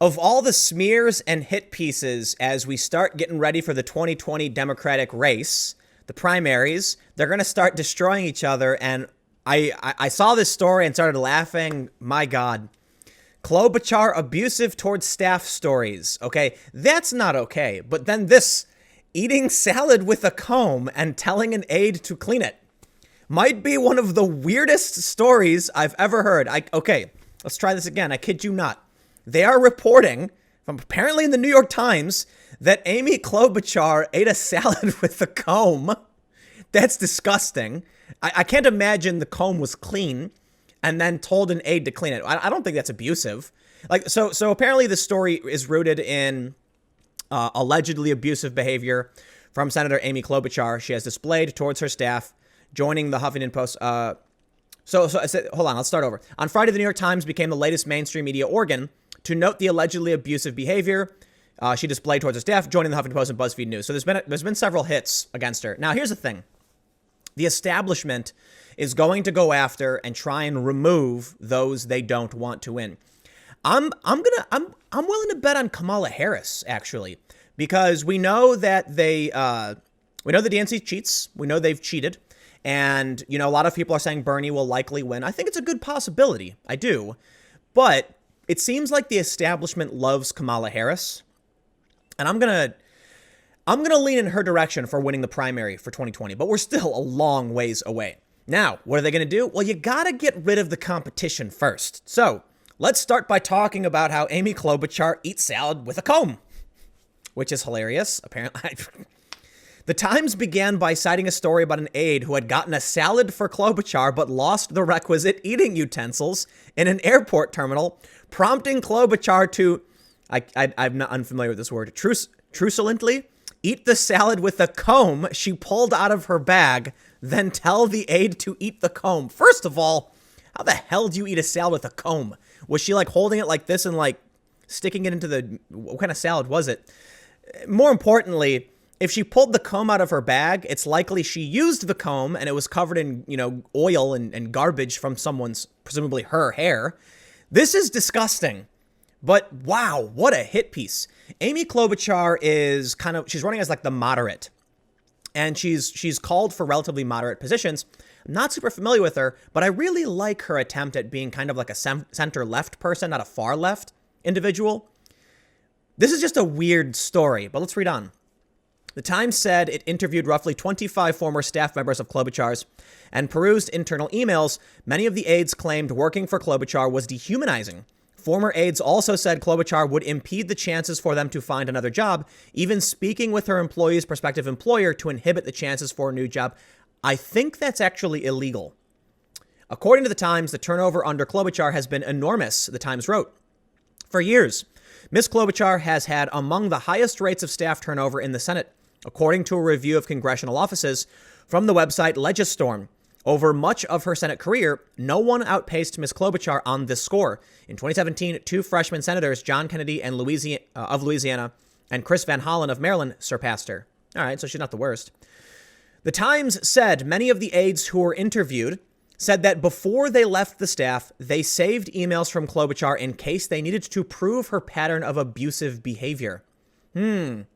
Of all the smears and hit pieces as we start getting ready for the 2020 Democratic race, the primaries, they're going to start destroying each other. And I saw this story and started laughing. My God. Klobuchar abusive towards staff stories. Okay, that's not okay. But then this, eating salad with a comb and telling an aide to clean it, might be one of the weirdest stories I've ever heard. Okay, let's try this again. I kid you not. They are reporting from apparently in the New York Times that Amy Klobuchar ate a salad with a comb. That's disgusting. I can't imagine the comb was clean and then told an aide to clean it. I don't think that's abusive. So apparently the story is rooted in allegedly abusive behavior from Senator Amy Klobuchar. She has displayed towards her staff, joining the Huffington Post. So I said, hold on, let's start over. On Friday, the New York Times became the latest mainstream media organ to note the allegedly abusive behavior she displayed towards her staff, joining the Huffington Post and BuzzFeed News. So there's been several hits against her. Now, here's the thing. The establishment is going to go after and try and remove those they don't want to win. I'm willing to bet on Kamala Harris, actually, because we know that the DNC cheats. We know they've cheated. And, a lot of people are saying Bernie will likely win. I think it's a good possibility. I do. But it seems like the establishment loves Kamala Harris. And I'm going to lean in her direction for winning the primary for 2020. But we're still a long ways away. Now, what are they going to do? Well, you got to get rid of the competition first. So let's start by talking about how Amy Klobuchar eats salad with a comb, which is hilarious, apparently. The Times began by citing a story about an aide who had gotten a salad for Klobuchar but lost the requisite eating utensils in an airport terminal, prompting Klobuchar to, I'm not unfamiliar with this word, truculently eat the salad with a comb she pulled out of her bag, then tell the aide to eat the comb. First of all, how the hell do you eat a salad with a comb? Was she holding it like this and sticking it into what kind of salad was it? More importantly, if she pulled the comb out of her bag, it's likely she used the comb and it was covered in, oil and garbage from someone's, presumably her hair. This is disgusting. But wow, what a hit piece. Amy Klobuchar is she's running as the moderate. And she's called for relatively moderate positions. I'm not super familiar with her, but I really like her attempt at being kind of like a center left person, not a far left individual. This is just a weird story, but let's read on. The Times said it interviewed roughly 25 former staff members of Klobuchar's and perused internal emails. Many of the aides claimed working for Klobuchar was dehumanizing. Former aides also said Klobuchar would impede the chances for them to find another job, even speaking with her employee's prospective employer to inhibit the chances for a new job. I think that's actually illegal. According to the Times, the turnover under Klobuchar has been enormous, the Times wrote. For years, Ms. Klobuchar has had among the highest rates of staff turnover in the Senate, according to a review of congressional offices from the website Legistorm. Over much of her Senate career, no one outpaced Ms. Klobuchar on this score. In 2017, two freshman senators, John Kennedy of Louisiana and Chris Van Hollen of Maryland, surpassed her. All right, so she's not the worst. The Times said many of the aides who were interviewed said that before they left the staff, they saved emails from Klobuchar in case they needed to prove her pattern of abusive behavior. Can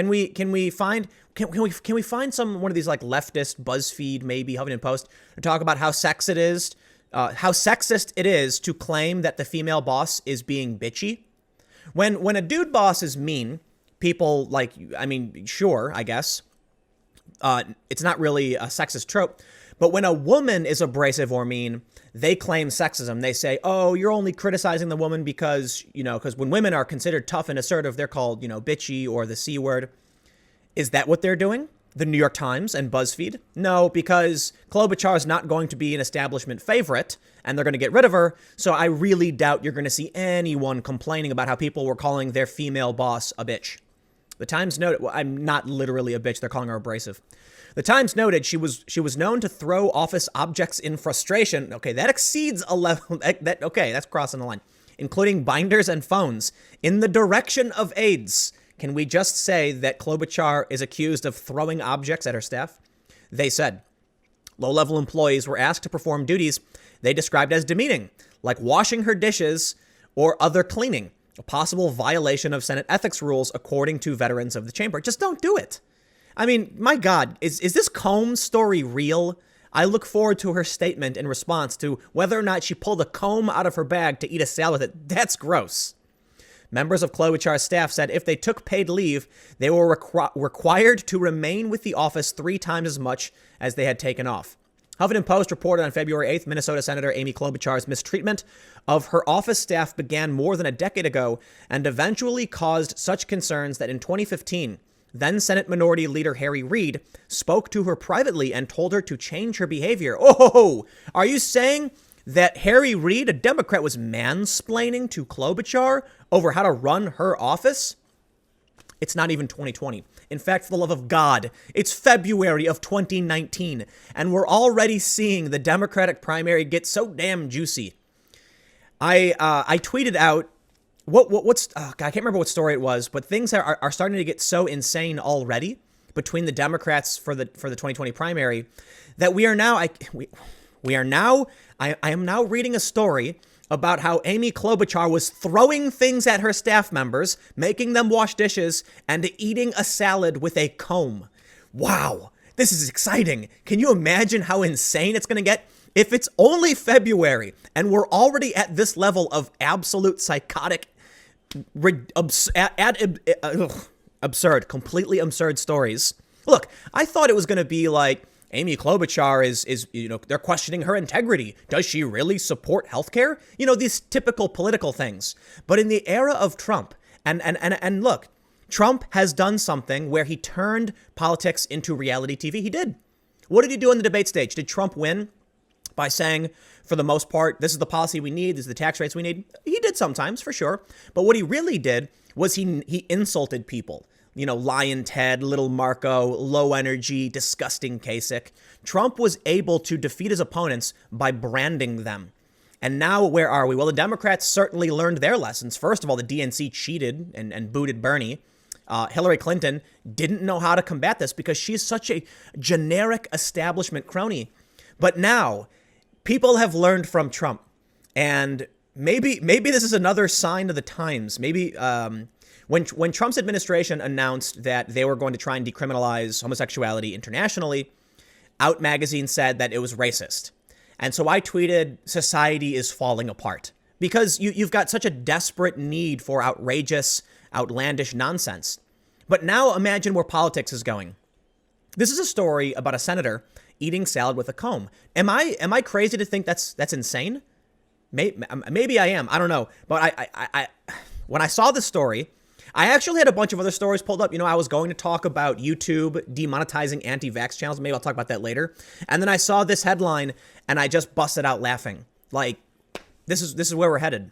we find one of these leftist BuzzFeed, maybe Huffington Post, to talk about how sexist it is to claim that the female boss is being bitchy? When a dude boss is mean, people sure, I guess. It's not really a sexist trope. But when a woman is abrasive or mean, they claim sexism. They say, oh, you're only criticizing the woman because when women are considered tough and assertive, they're called, bitchy or the C word. Is that what they're doing? The New York Times and BuzzFeed? No, because Klobuchar is not going to be an establishment favorite and they're going to get rid of her. So I really doubt you're going to see anyone complaining about how people were calling their female boss a bitch. The Times noted, well, I'm not literally a bitch. They're calling her abrasive. The Times noted she was known to throw office objects in frustration. Okay, that exceeds a level. Okay, that's crossing the line. Including binders and phones in the direction of aides. Can we just say that Klobuchar is accused of throwing objects at her staff? They said low-level employees were asked to perform duties they described as demeaning, like washing her dishes or other cleaning, a possible violation of Senate ethics rules, according to veterans of the chamber. Just don't do it. I mean, my God, is this Combs story real? I look forward to her statement in response to whether or not she pulled a comb out of her bag to eat a salad with it. That's gross. Members of Klobuchar's staff said if they took paid leave, they were required to remain with the office 3 times as much as they had taken off. Huffington Post reported on February 8th, Minnesota Senator Amy Klobuchar's mistreatment of her office staff began more than a decade ago and eventually caused such concerns that in 2015, then Senate Minority Leader Harry Reid spoke to her privately and told her to change her behavior. Oh, are you saying that Harry Reid, a Democrat, was mansplaining to Klobuchar over how to run her office? It's not even 2020. In fact, for the love of God, it's February of 2019, and we're already seeing the Democratic primary get so damn juicy. I tweeted out I can't remember what story it was, but things are starting to get so insane already between the Democrats for the 2020 primary that I am now reading a story about how Amy Klobuchar was throwing things at her staff members, making them wash dishes, and eating a salad with a comb. Wow, this is exciting. Can you imagine how insane it's going to get? If it's only February and we're already at this level of absolute psychotic, absurd, completely absurd stories. Look, I thought it was going to be like Amy Klobuchar is they're questioning her integrity. Does she really support healthcare? These typical political things. But in the era of Trump, and look, Trump has done something where he turned politics into reality TV. He did. What did he do on the debate stage? Did Trump win by saying, for the most part, this is the policy we need, this is the tax rates we need? He did sometimes, for sure. But what he really did was he insulted people. Lion Ted, Little Marco, low energy, disgusting Kasich. Trump was able to defeat his opponents by branding them. And now where are we? Well, the Democrats certainly learned their lessons. First of all, the DNC cheated and booted Bernie. Hillary Clinton didn't know how to combat this because she's such a generic establishment crony. But now people have learned from Trump. And maybe this is another sign of the times. Maybe when Trump's administration announced that they were going to try and decriminalize homosexuality internationally, Out Magazine said that it was racist. And so I tweeted, society is falling apart. Because you've got such a desperate need for outrageous, outlandish nonsense. But now imagine where politics is going. This is a story about a senator eating salad with a comb. Am I crazy to think that's insane? Maybe I am. I don't know. But I when I saw this story, I actually had a bunch of other stories pulled up. I was going to talk about YouTube demonetizing anti-vax channels. Maybe I'll talk about that later. And then I saw this headline and I just busted out laughing. Like, this is where we're headed.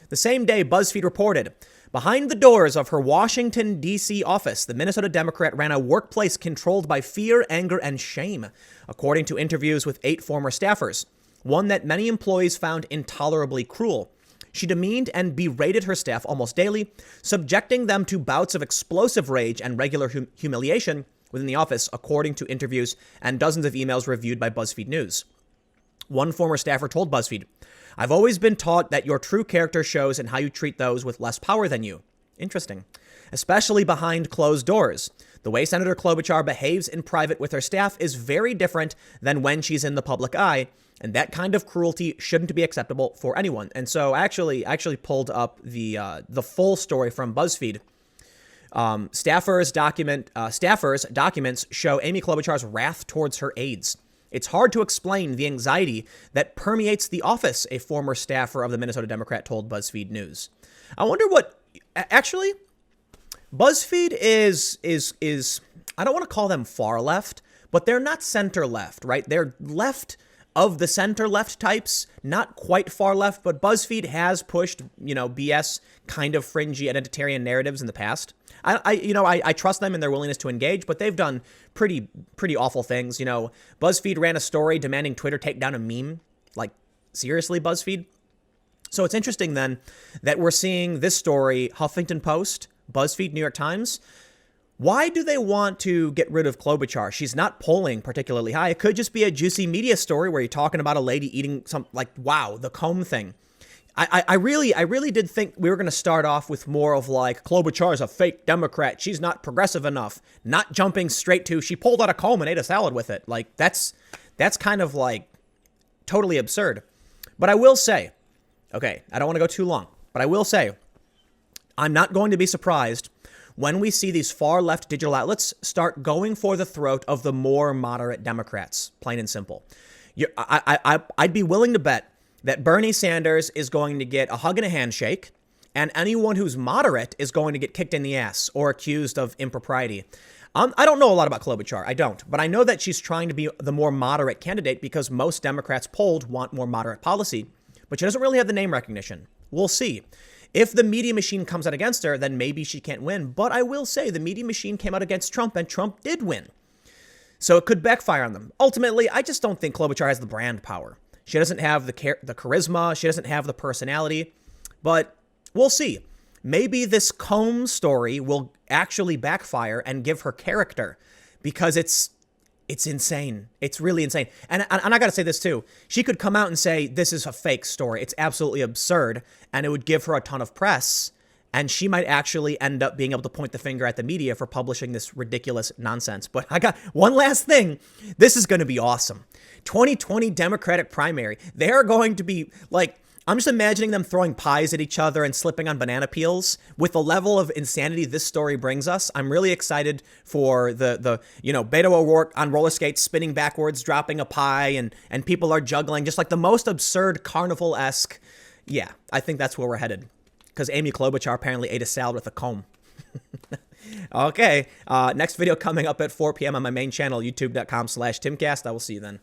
The same day, BuzzFeed reported, behind the doors of her Washington, D.C. office, the Minnesota Democrat ran a workplace controlled by fear, anger, and shame, according to interviews with 8 former staffers, one that many employees found intolerably cruel. She demeaned and berated her staff almost daily, subjecting them to bouts of explosive rage and regular humiliation within the office, according to interviews and dozens of emails reviewed by BuzzFeed News. One former staffer told BuzzFeed, "I've always been taught that your true character shows in how you treat those with less power than you." Interesting. Especially behind closed doors. The way Senator Klobuchar behaves in private with her staff is very different than when she's in the public eye, and that kind of cruelty shouldn't be acceptable for anyone. And so I actually pulled up the full story from BuzzFeed. Staffers' documents show Amy Klobuchar's wrath towards her aides. It's hard to explain the anxiety that permeates the office, a former staffer of the Minnesota Democrat told BuzzFeed News. I wonder what, actually, BuzzFeed is I don't want to call them far left, but they're not center left, right? They're left of the center left types, not quite far left, but BuzzFeed has pushed, BS kind of fringy identitarian narratives in the past. I trust them in their willingness to engage, but they've done pretty awful things. BuzzFeed ran a story demanding Twitter take down a meme. Like, seriously, BuzzFeed? So it's interesting then that we're seeing this story, Huffington Post, BuzzFeed, New York Times. Why do they want to get rid of Klobuchar? She's not polling particularly high. It could just be a juicy media story where you're talking about a lady eating wow, the comb thing. I really did think we were going to start off with more of like, Klobuchar is a fake Democrat. She's not progressive enough. Not jumping straight to, she pulled out a comb and ate a salad with it. Like, that's kind of like totally absurd. But I will say, okay, I don't want to go too long, but I will say, I'm not going to be surprised when we see these far left digital outlets start going for the throat of the more moderate Democrats, plain and simple. I'd be willing to bet that Bernie Sanders is going to get a hug and a handshake, and anyone who's moderate is going to get kicked in the ass or accused of impropriety. I don't know a lot about Klobuchar. I don't. But I know that she's trying to be the more moderate candidate because most Democrats polled want more moderate policy. But she doesn't really have the name recognition. We'll see. If the media machine comes out against her, then maybe she can't win. But I will say the media machine came out against Trump, and Trump did win. So it could backfire on them. Ultimately, I just don't think Klobuchar has the brand power. She doesn't have the charisma. She doesn't have the personality. But we'll see. Maybe this comb story will actually backfire and give her character, because it's insane. It's really insane. And I got to say this too. She could come out and say, this is a fake story. It's absolutely absurd. And it would give her a ton of press. And she might actually end up being able to point the finger at the media for publishing this ridiculous nonsense. But I got one last thing. This is going to be awesome. 2020 Democratic primary. They're going to be like, I'm just imagining them throwing pies at each other and slipping on banana peels. With the level of insanity this story brings us, I'm really excited for the Beto O'Rourke on roller skates spinning backwards, dropping a pie, and people are juggling, just like the most absurd carnival-esque. Yeah, I think that's where we're headed. Because Amy Klobuchar apparently ate a salad with a comb. Okay, next video coming up at 4 p.m. on my main channel, youtube.com/Timcast. I will see you then.